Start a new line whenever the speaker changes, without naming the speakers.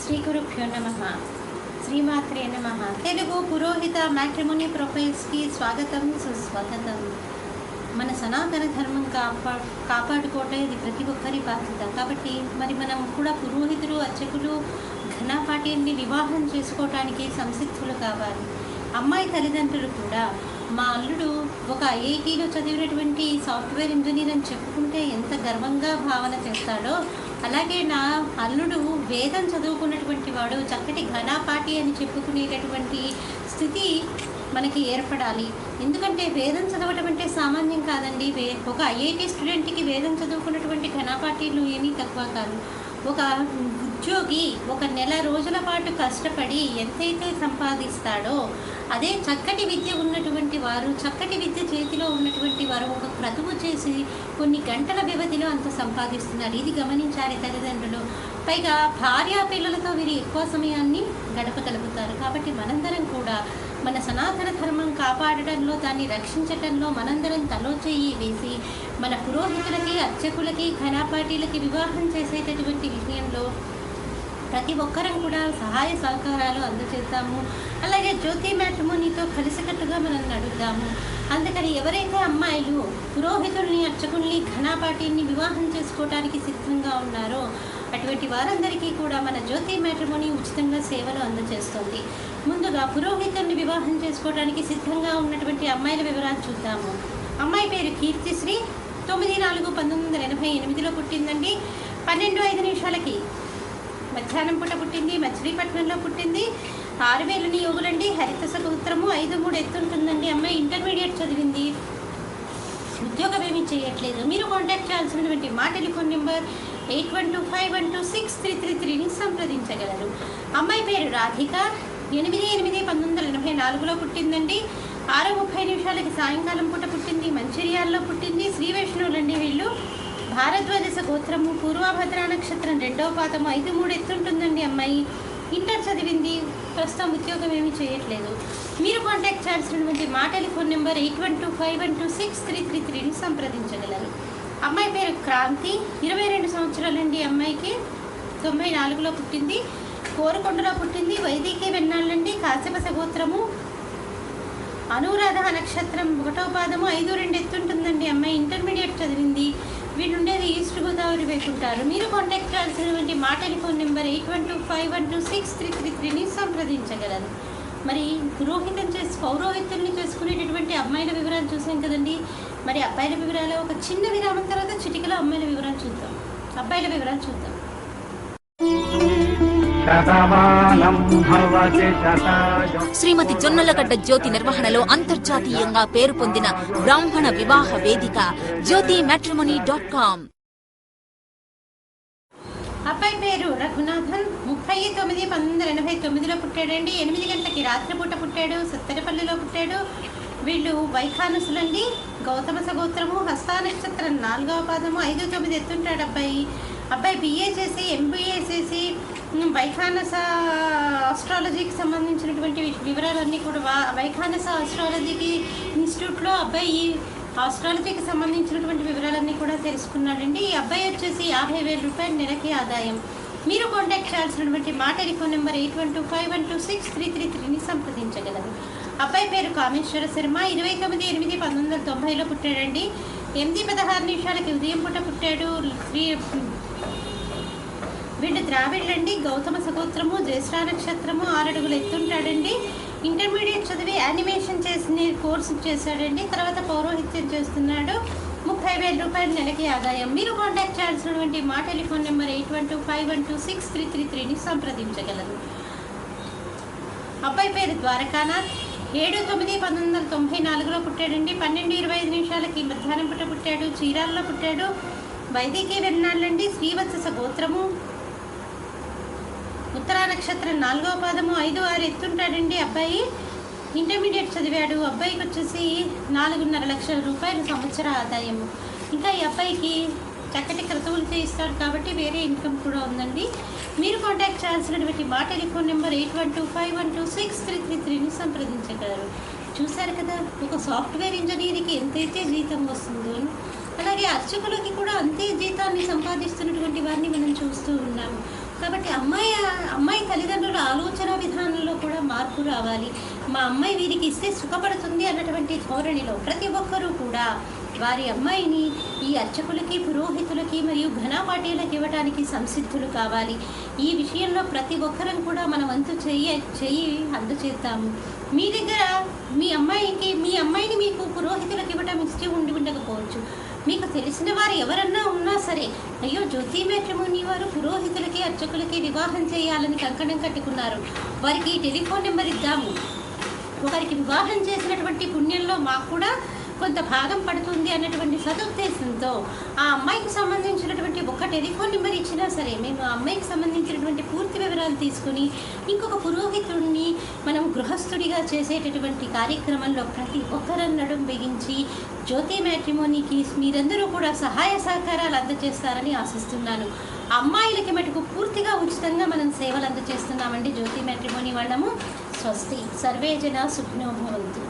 శ్రీ గురుభ్యో నమః. శ్రీమాత్రే నమః. తెలుగు పురోహిత మ్యాట్రిమోనీ ప్రొఫైల్స్కి స్వాగతం, సుస్వాగతం. మన సనాతన ధర్మం కాపాడుకోవటం ఇది ప్రతి ఒక్కరి బాధ్యత. కాబట్టి మరి మనం కూడా పురోహితులు, అర్చకులు, ఘనపాఠ్యాన్ని వివాహం చేసుకోవటానికి సంసిద్ధులు కావాలి. అమ్మాయి తల్లిదండ్రులు కూడా మా అల్లుడు ఒక ఐఐటీలో చదివినటువంటి సాఫ్ట్వేర్ ఇంజనీర్ అని చెప్పుకుంటే ఎంత గర్వంగా భావన చేస్తాడో, అలాగే నా అల్లుడు వేదం చదువుకున్నటువంటి వాడు చక్కటి ఘనపాఠి అని చెప్పుకునేటటువంటి స్థితి మనకి ఏర్పడాలి. ఎందుకంటే వేదం చదవటం అంటే సామాన్యం కాదండి. ఒక ఐఐటి స్టూడెంట్కి వేదం చదువుకున్నటువంటి ఘనపాఠీలు ఏమీ తక్కువ కాదు. ఒక ఉద్యోగి ఒక నెల రోజుల పాటు కష్టపడి ఎంతైతే సంపాదిస్తాడో, అదే చక్కటి విద్య ఉన్నటువంటి వారు, చక్కటి విద్య చేతిలో ఉన్నటువంటి వారు ఒక క్రతువు చేసి కొన్ని గంటల వ్యవధిలో అంత సంపాదిస్తున్నారు. ఇది గమనించాలి తల్లిదండ్రులు. పైగా భార్యా పిల్లలతో వీరు ఎక్కువ సమయాన్ని గడపగలుగుతారు. కాబట్టి మనందరం కూడా మన సనాతన ధర్మం కాపాడడంలో, దాన్ని రక్షించడంలో మనందరం తలో చెయ్యి వేసి మన పురోహితులకి, అర్చకులకి, ఘనపాఠీలకి వివాహం చేసేటటువంటి విషయంలో ప్రతి ఒక్కరం కూడా సహాయ సహకారాలు అందజేద్దాము. అలాగే జ్యోతి మ్యాట్రిమోనీతో కలిసికట్టుగా మనం నడుద్దాము. అందుకని ఎవరైతే అమ్మాయిలు పురోహితుల్ని, అర్చకుల్ని, ఘనపాఠీని వివాహం చేసుకోవడానికి సిద్ధంగా ఉన్నారో అటువంటి వారందరికీ కూడా మన జ్యోతి మ్యాట్రిమోనీ ఉచితంగా సేవలు అందజేస్తుంది. ముందుగా పురోహితుల్ని వివాహం చేసుకోవడానికి సిద్ధంగా ఉన్నటువంటి అమ్మాయిల వివరాలు చూద్దాము. అమ్మాయి పేరు కీర్తిశ్రీ. 9/4/1988లో పుట్టిందండి. 12:05 మధ్యాహ్నం పూట పుట్టింది. మచిలీపట్నంలో పుట్టింది. 6000 యోగులండి. హరిత సూత్రము 5-3 ఎత్తుంటుందండి. అమ్మాయి ఇంటర్మీడియట్ చదివింది. ఉద్యోగం ఏమీ చేయట్లేదు. మీరు కాంటాక్ట్ చేయాల్సినటువంటి మా టెలిఫోన్ నెంబర్ 8125126333ని సంప్రదించగలరు. అమ్మాయి పేరు రాధిక. 8/8/1984లో పుట్టిందండి. 6:30 సాయంకాలం పూట పుట్టింది. మంచిర్యాలలో పుట్టింది. శ్రీ వైష్ణవులండి వీళ్ళు. భారద్వాజ గోత్రము. పూర్వభద్రా నక్షత్రం 2వ పాదము. 5-3 ఎత్తుంటుందండి. అమ్మాయి ఇంటర్ చదివింది. ప్రస్తుతం ఉద్యోగం ఏమీ చేయట్లేదు. మీరు కాంటాక్ట్ చేయాల్సినటువంటి మా టెలిఫోన్ నెంబర్ 8125126333ని సంప్రదించగలరు. అమ్మాయి పేరు క్రాంతి. 22 సంవత్సరాలండి. అమ్మాయికి 94లో పుట్టింది. కోరుకొండలో పుట్టింది. వైదికి వెన్నాళ్ళండి. కాశ్యప గోత్రము. అనురాధ నక్షత్రం 1వ పాదము. 5-2 ఎత్తుంటుందండి. అమ్మాయి ఇంటర్మీడియట్ చదివింది. వీళ్ళు ఉండేది ఈస్ట్ గోదావరి వైపుంటారు. మీరు కాంటాక్ట్ చేయాల్సినటువంటి మా టెలిఫోన్ నెంబర్ 8125126333ని సంప్రదించగలరు. మరి పౌరోహిత్యుల్ని చేసుకునేటటువంటి అమ్మాయిల వివరాలు చూసాం కదండి. మరి అబ్బాయిల వివరాలు ఒక చిన్న విరామం తర్వాత చిటికలో అమ్మాయిల వివరాలు చూద్దాం. అబ్బాయిల వివరాలు చూద్దాం.
శ్రీమతి జొన్నలగడ్డ జ్యోతి నిర్వహణలో అంతర్జాతీయంగా పేరు పొందిన బ్రాహ్మణ వివాహ వేదిక jyotimatrimony.com.
అబ్బాయి పేరు రఘునాథన్. 30/9/1989లో పుట్టాడండి. 8 గంటలకి రాత్రిపూట పుట్టాడు. సత్తెనపల్లిలో పుట్టాడు. వీళ్ళు వైఖానసులండి. గౌతమ సగోత్రము. హస్త నక్షత్రం 4వ పాదము. 5-9 ఎత్తుంటాడు అబ్బాయి. BA చేసి MBA చేసి వైఖానస ఆస్ట్రాలజీకి సంబంధించినటువంటి వివరాలన్నీ కూడా వైఖానస ఆస్ట్రాలజీకి ఇన్స్టిట్యూట్లో అబ్బాయి ఆస్ట్రాలజీకి సంబంధించినటువంటి వివరాలన్నీ కూడా తెలుసుకున్నాడండి. ఈ అబ్బాయి వచ్చేసి 50,000 రూపాయల నెలకి ఆదాయం. మీరు కాంటాక్ట్ చేయాల్సినటువంటి మా టెలిఫోన్ నెంబర్ 8125126333ని సంప్రదించగలరు. అబ్బాయి పేరు కామేశ్వర శర్మ. 29/8/1990లో పుట్టాడండి. 8:16 ఉదయం పూట పుట్టాడు. వీళ్ళు ద్రావిడ్లండి. గౌతమ సగోత్రము. జ్యేష్ఠ నక్షత్రము. 6 అడుగులు ఎత్తుంటాడండి. ఇంటర్మీడియట్ చదివి యానిమేషన్ చేసిన కోర్సు చేశాడండి. తర్వాత పౌరోహిత్యం చేస్తున్నాడు. 30,000 రూపాయల నెలకి ఆదాయం. మీరు కాంటాక్ట్ చేయాల్సినటువంటి మా టెలిఫోన్ నెంబర్ 8125126333ని సంప్రదించగలరు. అబ్బాయి పేరు ద్వారకానాథ్. 7/9/1994లో పుట్టాడండి. 12:25 మధ్యాహ్నం పూట పుట్టాడు. చీరాల్లో పుట్టాడు. వైదికి వెన్నాళ్ళండి. శ్రీవత్స గోత్రము. ఉత్తరా నక్షత్రం 4వ పాదము. 5-6 ఎత్తుంటాడండి. అబ్బాయి ఇంటర్మీడియట్ చదివాడు. అబ్బాయికి వచ్చేసి 4.5 లక్షల రూపాయలు సంవత్సర ఆదాయము. ఇంకా ఈ అబ్బాయికి చక్కటి క్రతువులు చేయిస్తాడు కాబట్టి వేరే ఇన్కమ్ కూడా ఉందండి. మీరు కాంటాక్ట్ చేయాల్సినటువంటి మా టెలిఫోన్ నెంబర్ 8125126333ని సంప్రదించగలరు. చూశారు కదా, ఒక సాఫ్ట్వేర్ ఇంజనీర్కి ఎంతైతే జీతం వస్తుందో అలాగే అర్చకులకి కూడా అంతే జీతాన్ని సంపాదిస్తున్నటువంటి వారిని మనం చూస్తూ ఉన్నాము. కాబట్టి అమ్మాయి మాకు రావాలి, మా అమ్మాయి వీరికి ఇస్తే సుఖపడుతుంది అన్నటువంటి ధోరణిలో ప్రతి ఒక్కరూ కూడా వారి అమ్మాయిని ఈ అర్చకులకి, పురోహితులకి మరియు ఘనాపాటీలకు ఇవ్వడానికి సంసిద్ధులు కావాలి. ఈ విషయంలో ప్రతి ఒక్కరం కూడా మన వంతు చెయ్యి అందచేద్దాము. మీ దగ్గర మీ అమ్మాయిని మీకు పురోహితులకు ఇవ్వటం ఇష్టం ఉండకపోవచ్చు. మీకు తెలిసిన వారు ఎవరన్నా ఉన్నా సరే, అయ్యో జ్యోతి మ్యాట్రిమోనీ వారు పురోహితులకి, అర్చకులకి వివాహం చేయాలని కంకణం కట్టుకున్నారు, వారికి టెలిఫోన్ నెంబర్ ఇద్దాము, ఒకరికి వివాహం చేసినటువంటి పుణ్యంలో మాకు కూడా కొంత భాగం పడుతుంది అన్నటువంటి సదుద్దేశంతో ఆ అమ్మాయికి సంబంధించినటువంటి ఒక టెలిఫోన్ నెంబర్ ఇచ్చినా సరే మేము ఆ అమ్మాయికి సంబంధించినటువంటి పూర్తి వివరాలు తీసుకుని ఇంకొక పురోహితుడిని మనం గృహస్థుడిగా చేసేటటువంటి కార్యక్రమంలో ప్రతి ఒక్కరూ నడుం బిగించి జ్యోతి మ్యాట్రిమోనీకి మీరందరూ కూడా సహాయ సహకారాలు అందజేస్తారని ఆశిస్తున్నాను. అమ్మాయిలకి మటుకు పూర్తిగా ఉచితంగా మనం సేవలు అందజేస్తున్నామండి జ్యోతి మ్యాట్రిమోనీ వాళ్ళము. స్వస్తి. సర్వే జనా సుఖినో భవంతు.